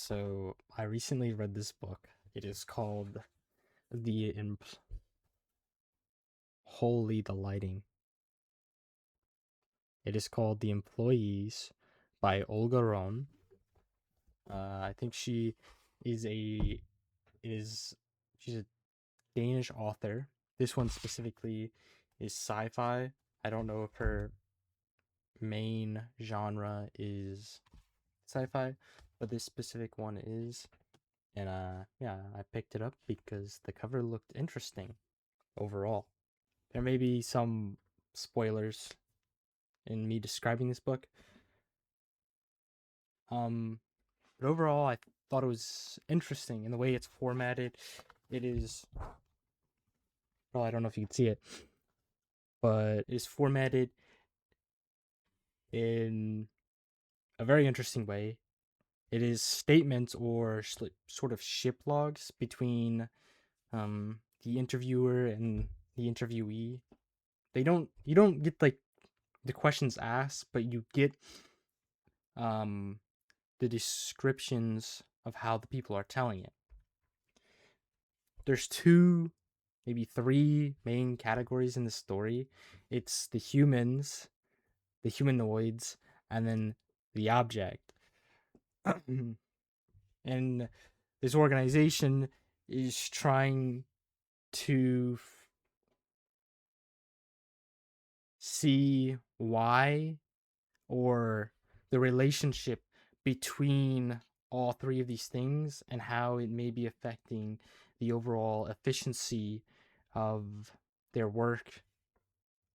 So I recently read this book. It is called The Wholly Delighting. It is called The Employees by Olga Ravn. I think she is a is she's a Danish author. This one specifically is sci-fi. I don't know if her main genre is sci-fi, but this specific one is. And yeah, I picked it up because the cover looked interesting overall. There may be some spoilers in me describing this book. Um, but overall, I thought it was interesting in the way it's formatted. It is, well, I don't know if you can see it, but it's formatted in a very interesting way. It is statements or sort of ship logs between the interviewer and the interviewee. You don't get like the questions asked, but you get um the descriptions of how the people are telling it. There's two, maybe three main categories in the story. It's the humans, the humanoids, and then the object. And this organization is trying to see why or the relationship between all three of these things and how it may be affecting the overall efficiency of their work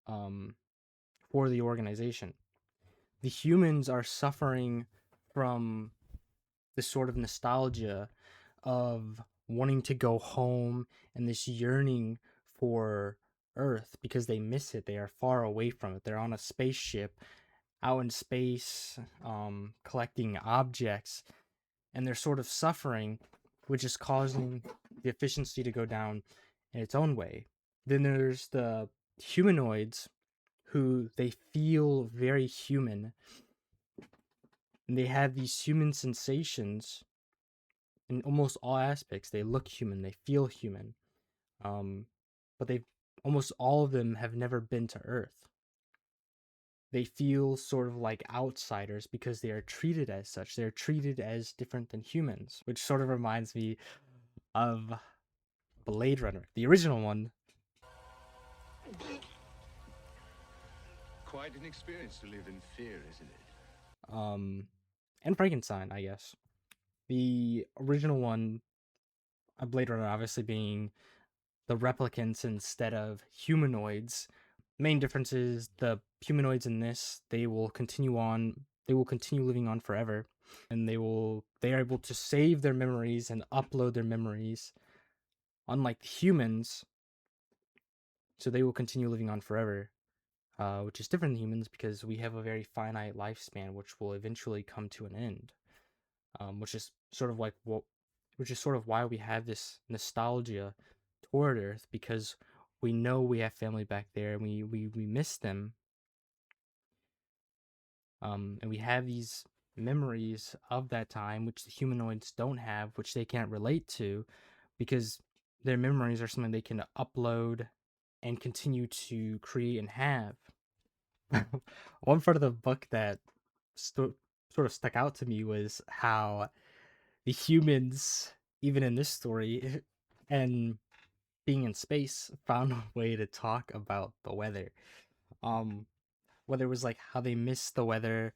um, for the organization. The humans are suffering from this sort of nostalgia of wanting to go home and this yearning for Earth because they miss it. They are far away from it. They're on a spaceship out in space, collecting objects, and they're sort of suffering, which is causing the efficiency to go down in its own way. Then there's the humanoids who they feel very human, and they have these human sensations in almost all aspects. They look human, they feel human, but they almost all of them have never been to Earth. They feel sort of like outsiders because they are treated as such. They're treated as different than humans, which sort of reminds me of Blade Runner, the original one. Quite an experience to live in fear, isn't it? Um, and Frankenstein, I guess. The original one, Blade Runner, obviously being the replicants instead of humanoids. Main difference is the humanoids in this, they will continue on, they will continue living on forever, and they are able to save their memories and upload their memories, unlike humans. So they will continue living on forever, which is different than humans because we have a very finite lifespan, which will eventually come to an end. Which is sort of like what, which is sort of why we have this nostalgia toward Earth, because we know we have family back there and we miss them. And we have these memories of that time, which the humanoids don't have, which they can't relate to, because their memories are something they can upload and continue to create and have. One part of the book that sort of stuck out to me was how the humans, even in this story, and being in space, found a way to talk about the weather. Um, Whether it was like how they missed the weather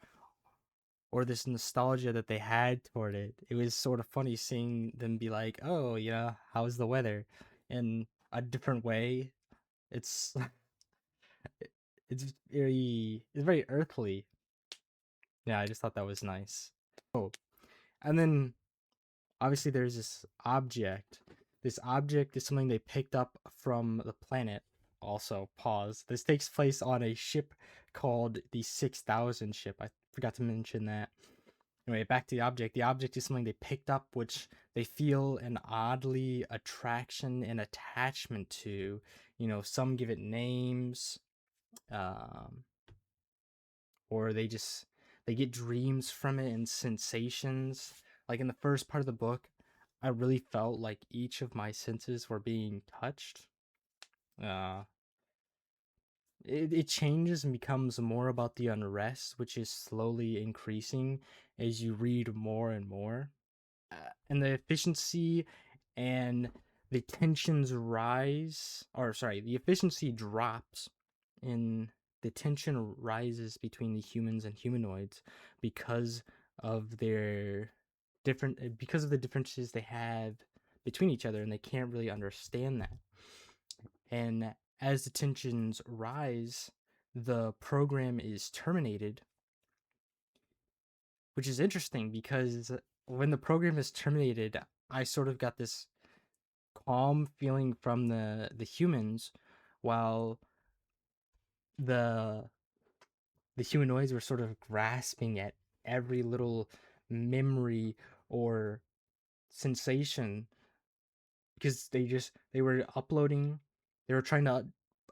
or this nostalgia that they had toward it. It was sort of funny seeing them be like, "Oh, how's the weather?" in a different way. It's it's very earthly. Yeah, I just thought that was nice. Oh, and then obviously there's this object. This object is something they picked up from the planet. Also, pause. This takes place on a ship called the 6000 ship. I forgot to mention that. Anyway, back to the object. The object is something they picked up, which they feel an oddly attraction and attachment to. Some give it names, um, or they get dreams from it and sensations. Like in the first part of the book, I really felt like each of my senses were being touched. Uh, it changes and becomes more about the unrest, which is slowly increasing as you read more and more. And the efficiency and the tensions rise, or sorry, the efficiency drops, and the tension rises between the humans and humanoids because of their because of the differences they have between each other, and they can't really understand that. And as the tensions rise, the program is terminated, which is interesting because when the program is terminated, I sort of got this calm feeling from the humans, while the the humanoids were sort of grasping at every little memory or sensation, because they were uploading, they were trying to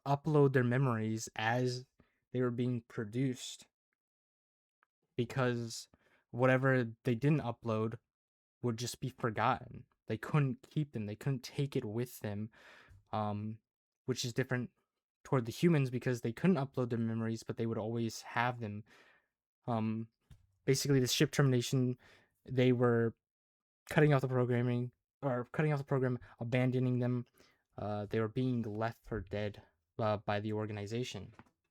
upload their memories as they were being produced, because whatever they didn't upload would just be forgotten. They couldn't keep them. They couldn't take it with them, um, which is different toward the humans because they couldn't upload their memories, but they would always have them. Um, Basically, the ship termination, they were cutting off the programming or cutting off the program, abandoning them. They were being left for dead by the organization.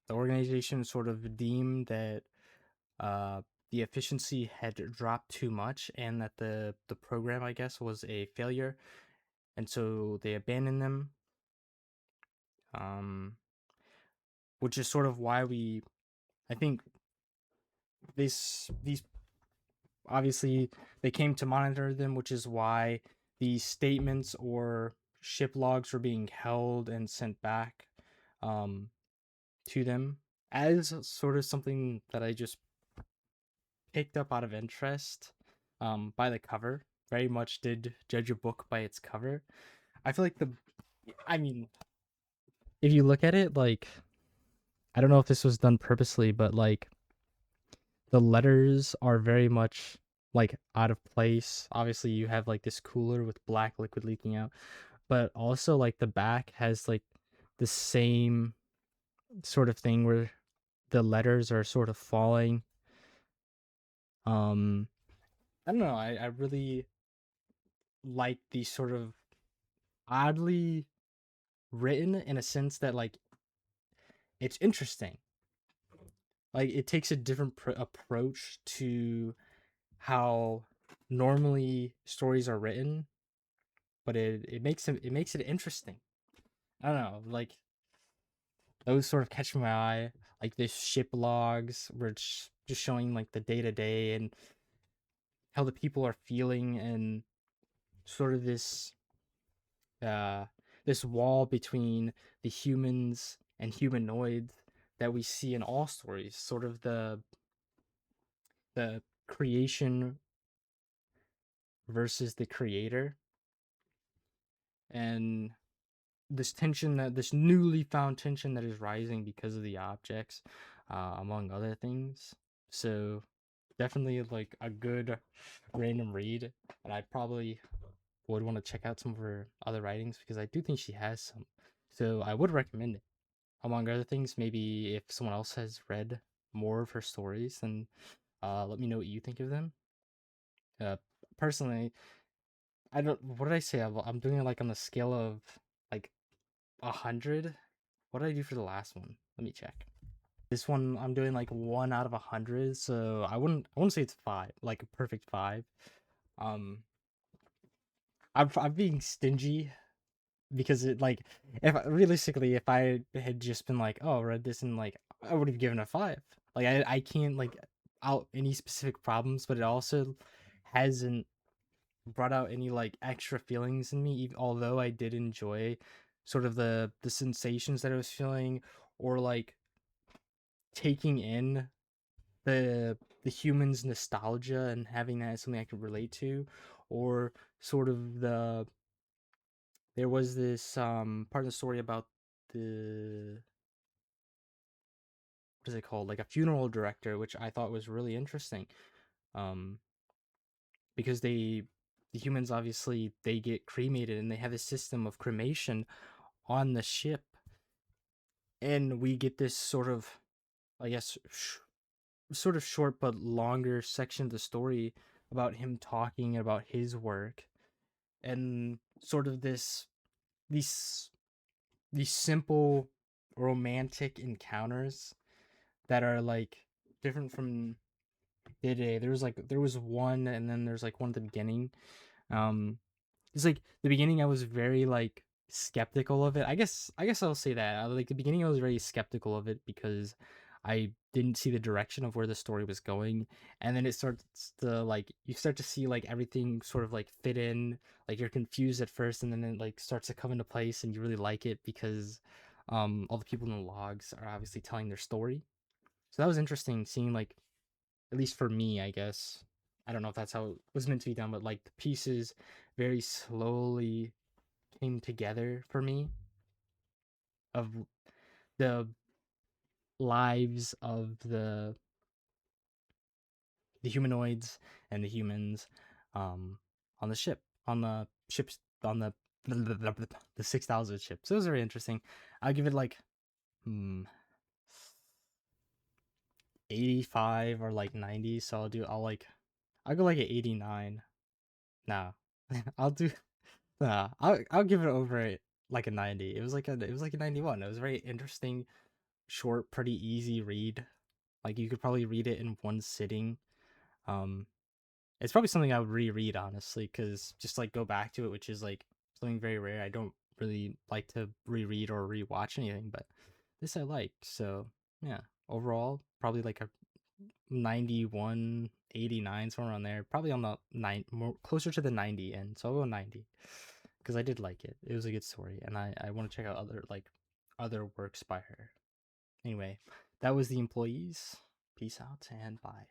The organization sort of deemed that uh, the efficiency had dropped too much and that the program, I guess, was a failure, and so they abandoned them. Um, which is sort of why I think these obviously they came to monitor them, which is why these statements or ship logs were being held and sent back um, to them as sort of something that I just picked up out of interest by the cover. Very much did judge a book by its cover. I feel like I mean, if you look at it, like, I don't know if this was done purposely, but like the letters are very much like out of place. Obviously, you have like this cooler with black liquid leaking out, but also like the back has like the same sort of thing where the letters are sort of falling. Um, I don't know. I really like these sort of oddly written in a sense that like it's interesting. Like it takes a different approach to how normally stories are written, but it makes it interesting. I don't know, like those sort of catch my eye, like this ship logs where it's just showing like the day to day and how the people are feeling, and sort of uh this wall between the humans and humanoids that we see in all stories, sort of the creation versus the creator, and this newly found tension that is rising because of the objects, among other things. So definitely like a good random read, and I probably would want to check out some of her other writings because I do think she has some. So I would recommend it. Among other things, maybe if someone else has read more of her stories, then let me know what you think of them. Uh, Personally, I don't. What did I say? I'm doing it like on the scale of like 100. What did I do for the last one? Let me check. This one I'm doing like 1 out of 100, so I wouldn't say it's five, like a perfect five. Um, I'm being stingy because it like, if realistically if I had just been like, oh, read this, and like I would have given it a five. Like I can't like out any specific problems, but it also hasn't brought out any like extra feelings in me, although I did enjoy sort of the sensations that I was feeling, or like taking in the humans' nostalgia and having that as something I could relate to, or sort of there was this part of the story about the what is it called, like a funeral director, which I thought was really interesting. Um, because the humans obviously they get cremated and they have a system of cremation on the ship, and we get this sort of, I guess, sort of short but longer section of the story about him talking about his work, and sort of these these simple romantic encounters that are like different from day to day. There was one, and then there's like one at the beginning. Um, it's like the beginning I was very like skeptical of it. I guess I'll say that. Like the beginning I was very skeptical of it because I didn't see the direction of where the story was going, and then it starts to like you start to see like everything sort of like fit in. Like you're confused at first, and then it like starts to come into place, and you really like it because all the people in the logs are obviously telling their story. So that was interesting seeing like, at least for me, I guess. I don't know if that's how it was meant to be done, but like the pieces very slowly came together for me of the lives of the humanoids and the humans on the ship, on the ships, on the 6,000 ship. So it was very interesting. I'll give it like hmm, 85 or like 90. So I'll go like an 89. Nah, I'll do nah. I'll give it over like a 90. It was like a 91. It was very interesting, short, pretty easy read. Like you could probably read it in one sitting. Um, it's probably something I would reread honestly, because just like go back to it, which is like something very rare. I don't really like to reread or rewatch anything, but this I like. So yeah, overall, probably like a 91, 89, somewhere on there. Probably on the more closer to the 90 end. So I'll go 90 because I did like it. It was a good story, and I want to check out other works by her. Anyway, that was The Employees. Peace out and bye.